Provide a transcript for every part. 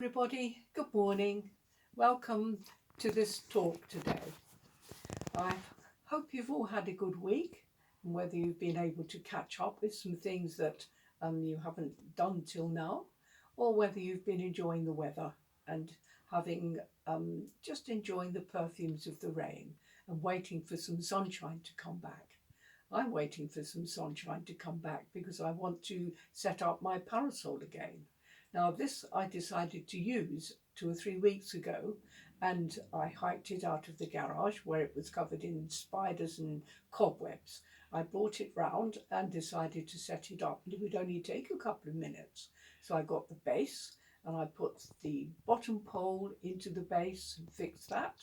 Everybody, good morning. Welcome to this talk today. I hope you've all had a good week, and whether you've been able to catch up with some things that you haven't done till now, or whether you've been enjoying the weather and having just enjoying the perfumes of the rain and waiting for some sunshine to come back. I'm waiting for some sunshine to come back because I want to set up my parasol again. Now, this I decided to use 2 or 3 weeks ago, and I hiked it out of the garage where it was covered in spiders and cobwebs. I brought it round and decided to set it up, and it would only take a couple of minutes. So I got the base and I put the bottom pole into the base and fixed that.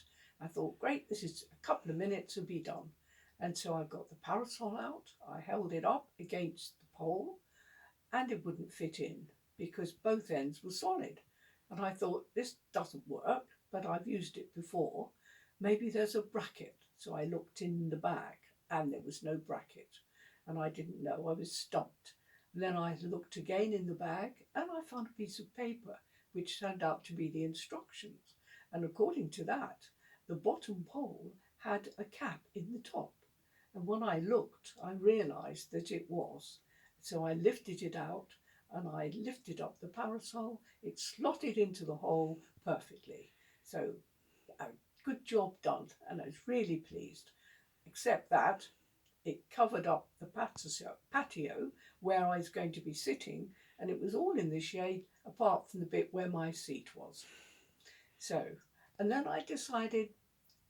I thought, great, this is a couple of minutes to be done. And so I got the parasol out, I held it up against the pole, and it wouldn't fit in because both ends were solid. And I thought, this doesn't work, but I've used it before. Maybe there's a bracket. So I looked in the bag and there was no bracket. And I didn't know, I was stumped. And then I looked again in the bag and I found a piece of paper which turned out to be the instructions. And according to that, the bottom pole had a cap in the top. And when I looked, I realised that it was. So I lifted it out and I lifted up the parasol. It slotted into the hole perfectly. So a good job done, and I was really pleased. Except that it covered up the patio where I was going to be sitting, and it was all in the shade apart from the bit where my seat was. So, and then I decided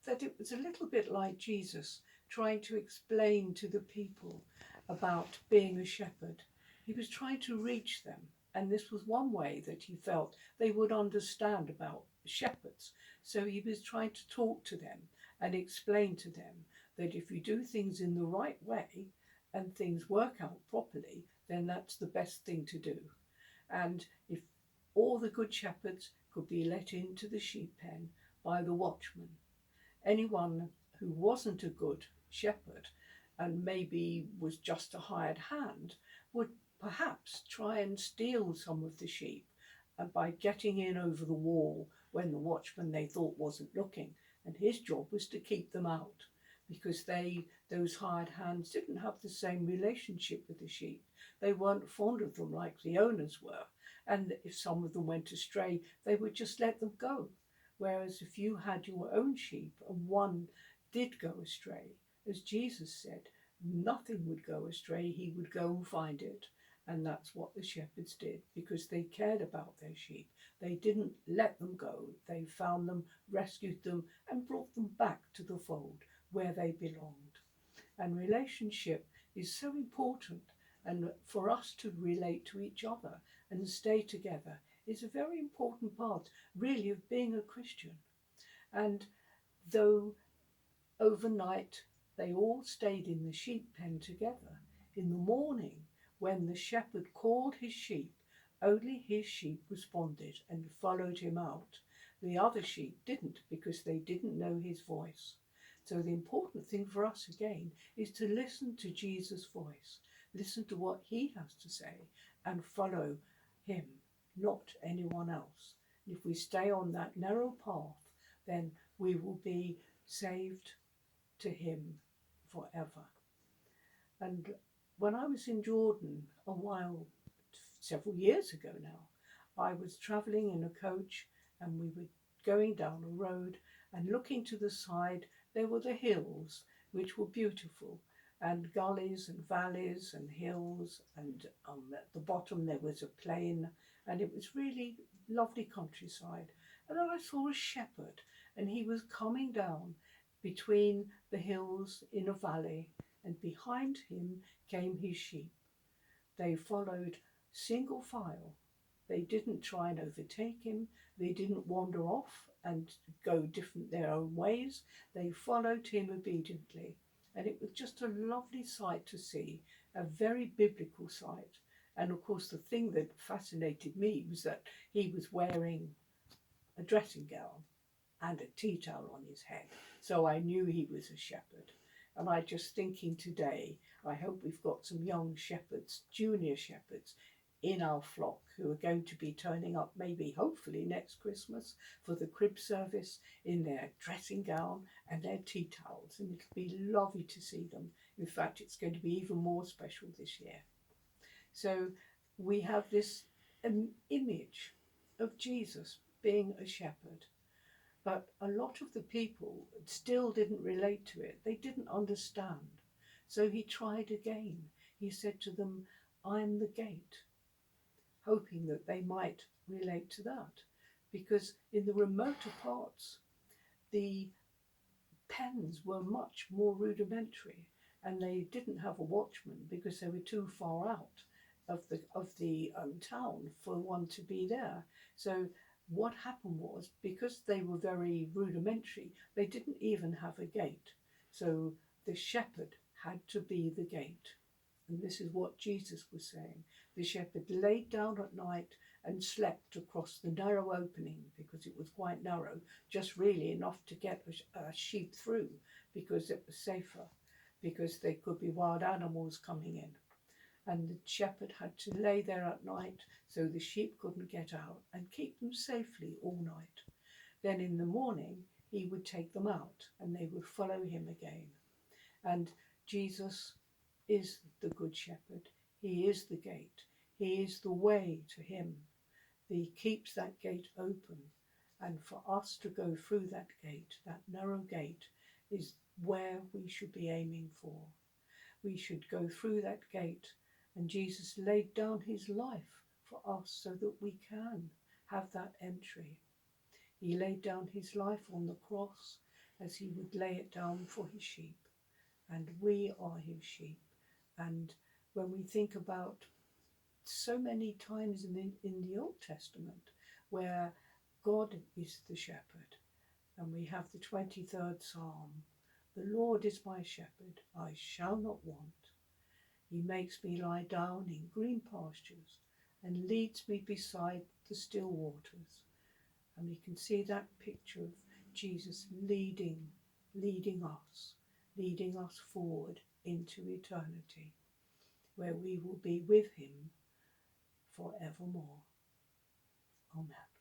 that it was a little bit like Jesus trying to explain to the people about being a shepherd. He was trying to reach them, and this was one way that he felt they would understand about shepherds. So he was trying to talk to them and explain to them that if you do things in the right way and things work out properly, then that's the best thing to do. And if all the good shepherds could be let into the sheep pen by the watchman, anyone who wasn't a good shepherd and maybe was just a hired hand would perhaps try and steal some of the sheep by getting in over the wall when the watchman they thought wasn't looking. And his job was to keep them out because those hired hands didn't have the same relationship with the sheep. They weren't fond of them like the owners were. And if some of them went astray, they would just let them go. Whereas if you had your own sheep and one did go astray, as Jesus said, nothing would go astray, he would go and find it. And that's what the shepherds did because they cared about their sheep. They didn't let them go. They found them, rescued them, and brought them back to the fold where they belonged. And relationship is so important. And for us to relate to each other and stay together is a very important part, really, of being a Christian. And though overnight they all stayed in the sheep pen together, in the morning, when the shepherd called his sheep, only his sheep responded and followed him out. The other sheep didn't because they didn't know his voice. So the important thing for us again is to listen to Jesus' voice, listen to what he has to say and follow him, not anyone else. If we stay on that narrow path, then we will be saved to him forever. And when I was in Jordan a while, several years ago now, I was travelling in a coach and we were going down a road, and looking to the side there were the hills, which were beautiful, and gullies and valleys and hills, and at the bottom there was a plain, and it was really lovely countryside. And then I saw a shepherd, and he was coming down between the hills in a valley, and behind him came his sheep. They followed single file. They didn't try and overtake him. They didn't wander off and go different their own ways. They followed him obediently. And it was just a lovely sight to see, a very biblical sight. And of course, the thing that fascinated me was that he was wearing a dressing gown and a tea towel on his head. So I knew he was a shepherd. And I just thinking today, I hope we've got some young shepherds, junior shepherds, in our flock who are going to be turning up maybe hopefully next Christmas for the crib service in their dressing gown and their tea towels, and it'll be lovely to see them. In fact, it's going to be even more special this year. So we have this image of Jesus being a shepherd, but a lot of the people still didn't relate to it. They didn't understand. So he tried again. He said to them, I'm the gate, hoping that they might relate to that. Because in the remoter parts, the pens were much more rudimentary, and they didn't have a watchman because they were too far out of the town for one to be there. So what happened was, because they were very rudimentary, they didn't even have a gate. So the shepherd had to be the gate. And this is what Jesus was saying. The shepherd laid down at night and slept across the narrow opening, because it was quite narrow, just really enough to get a sheep through, because it was safer, because there could be wild animals coming in. And the shepherd had to lay there at night so the sheep couldn't get out, and keep them safely all night. Then in the morning he would take them out and they would follow him again. And Jesus is the good shepherd. He is the gate. He is the way to him. He keeps that gate open. And for us to go through that gate, that narrow gate, is where we should be aiming for. We should go through that gate, and Jesus laid down his life for us so that we can have that entry. He laid down his life on the cross as he would lay it down for his sheep, and we are his sheep. And when we think about so many times in the Old Testament where God is the shepherd, and we have the 23rd Psalm, the Lord is my shepherd, I shall not want. He makes me lie down in green pastures and leads me beside the still waters. And we can see that picture of Jesus leading us forward into eternity, where we will be with him forevermore. Amen.